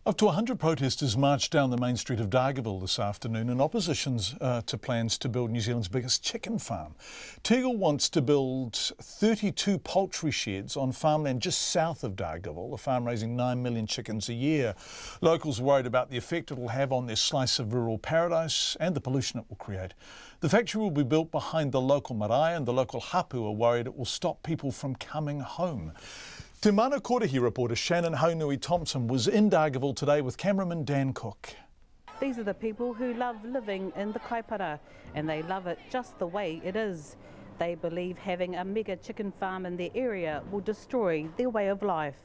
Up to 100 protesters marched down the main street of Dargaville this afternoon in opposition to plans to build New Zealand's biggest chicken farm. Tegel wants to build 32 poultry sheds on farmland just south of Dargaville, a farm raising 9 million chickens a year. Locals are worried about the effect it will have on their slice of rural paradise and the pollution it will create. The factory will be built behind the local marae, and the local hapu are worried it will stop people from coming home. Te Mana Kotahi reporter Shannon Haunui-Thompson was in Dargaville today with cameraman Dan Cook. These are the people who love living in the kaipara, and they love it just the way it is. They believe having a mega chicken farm in their area will destroy their way of life.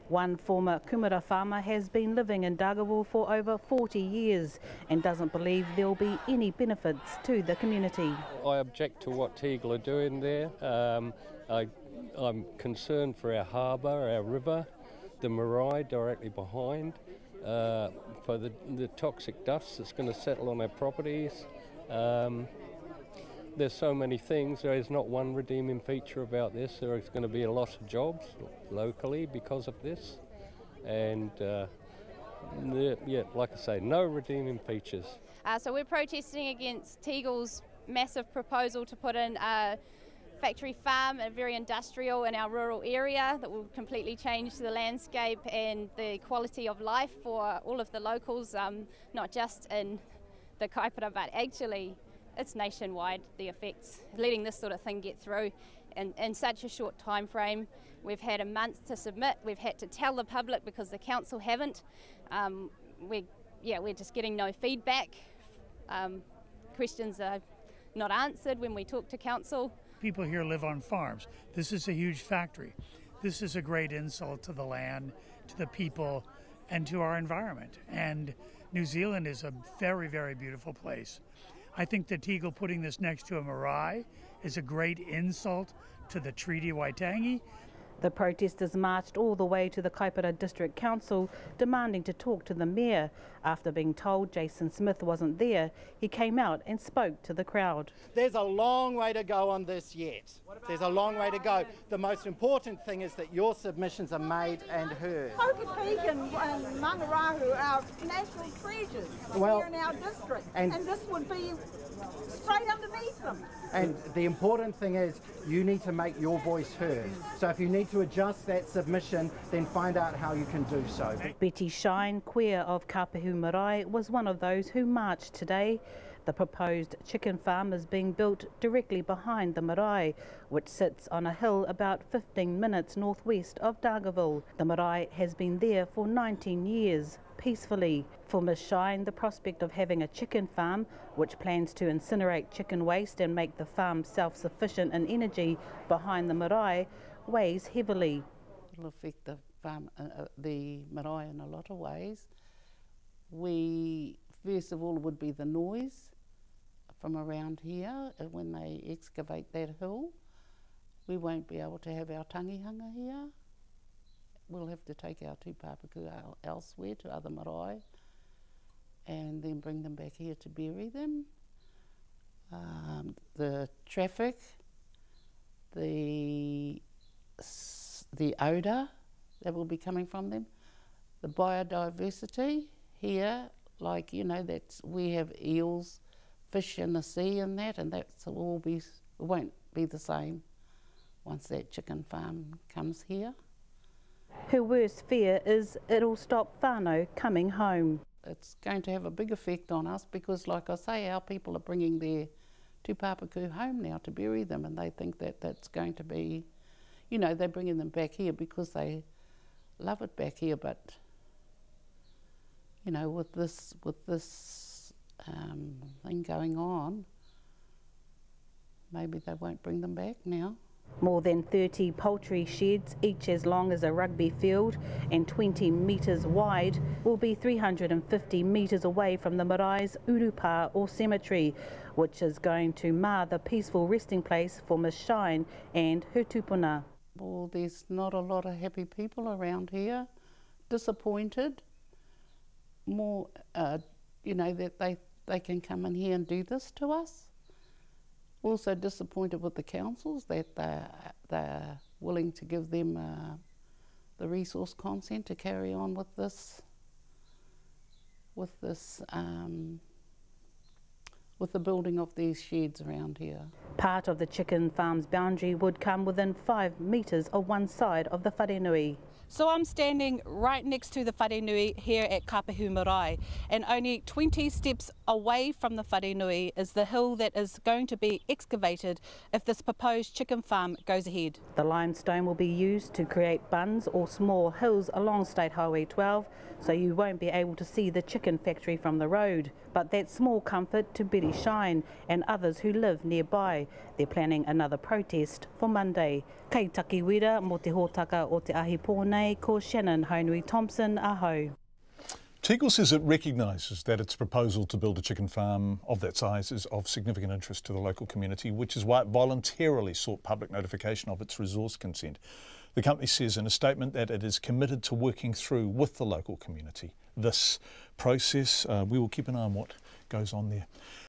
One former kumara farmer has been living in Dargaville for over 40 years and doesn't believe there will be any benefits to the community. I object to what Tegel are doing there. I'm concerned for our harbour, our river, the marae directly behind, for the toxic dust that's going to settle on our properties. There's so many things. There is not one redeeming feature about this. There is going to be a lot of jobs locally because of this, and yeah, like I say, no redeeming features. So we're protesting against Tegel's massive proposal to put in a factory farm, a very industrial in our rural area that will completely change the landscape and the quality of life for all of the locals, not just in the kaipara but actually it's nationwide, the effects. Letting this sort of thing get through in such a short time frame. We've had a month to submit, we've had to tell the public because the council haven't. We're just getting no feedback. Questions are not answered when we talk to council. People here live on farms. This is a huge factory. This is a great insult to the land, to the people, and to our environment. And New Zealand is a very, very beautiful place. I think that Tegel putting this next to a marae is a great insult to the Treaty Waitangi. The protesters marched all the way to the Kaipara District Council demanding to talk to the Mayor. After being told Jason Smith wasn't there, he came out and spoke to the crowd. There's a long way to go on this yet. There's a long way to go. The most important thing is that your submissions are made and heard. Poultry and Mangarahu are national treasures here in our district, and this would be straight underneath them. And the important thing is you need to make your voice heard. So if you need to adjust that submission, then find out how you can do so. Betty Shine, queer of Arapohue Marae, was one of those who marched today. The proposed chicken farm is being built directly behind the marae, which sits on a hill about 15 minutes northwest of Dargaville. The marae has been there for 19 years, peacefully. For Ms Shine, the prospect of having a chicken farm, which plans to incinerate chicken waste and make the farm self-sufficient in energy behind the marae, weighs heavily. It'll affect the farm, the marae in a lot of ways. First of all, would be the noise from around here when they excavate that hill. We won't be able to have our tangihanga here. We'll have to take our tūpapaku elsewhere to other marae and then bring them back here to bury them. The traffic, the odour that will be coming from them, the biodiversity here, like, you know, we have eels, fish in the sea and that won't be the same once that chicken farm comes here. Her worst fear is it'll stop whānau coming home. It's going to have a big effect on us because, like I say, our people are bringing their tūpapaku home now to bury them, and they think that that's going to be, you know, they're bringing them back here because they love it back here, but you know, with this thing going on, maybe they won't bring them back now. More than 30 poultry sheds, each as long as a rugby field and 20 metres wide, will be 350 metres away from the marae's urupa or cemetery, which is going to mar the peaceful resting place for Ms Shine and her tupuna. Well, there's not a lot of happy people around here, disappointed. More, you know, that they can come in here and do this to us. Also disappointed with the councils that they're willing to give them the resource consent to carry on with this with this, with the building of these sheds around here. Part of the chicken farm's boundary would come within 5 metres of one side of the wharenui. So I'm standing right next to the wharenui here at Arapohue Marae, and only 20 steps away from the wharenui is the hill that is going to be excavated if this proposed chicken farm goes ahead. The limestone will be used to create bunds or small hills along State Highway 12, so you won't be able to see the chicken factory from the road. But that's small comfort to Betty Shine and others who live nearby. They're planning another protest for Monday. Kei takiwira mo te hōtaka o te ahi pōnei, ko Shannon Haunui Thompson, aho. Tegel says it recognises that its proposal to build a chicken farm of that size is of significant interest to the local community, which is why it voluntarily sought public notification of its resource consent. The company says in a statement that it is committed to working through with the local community this process. We will keep an eye on what goes on there.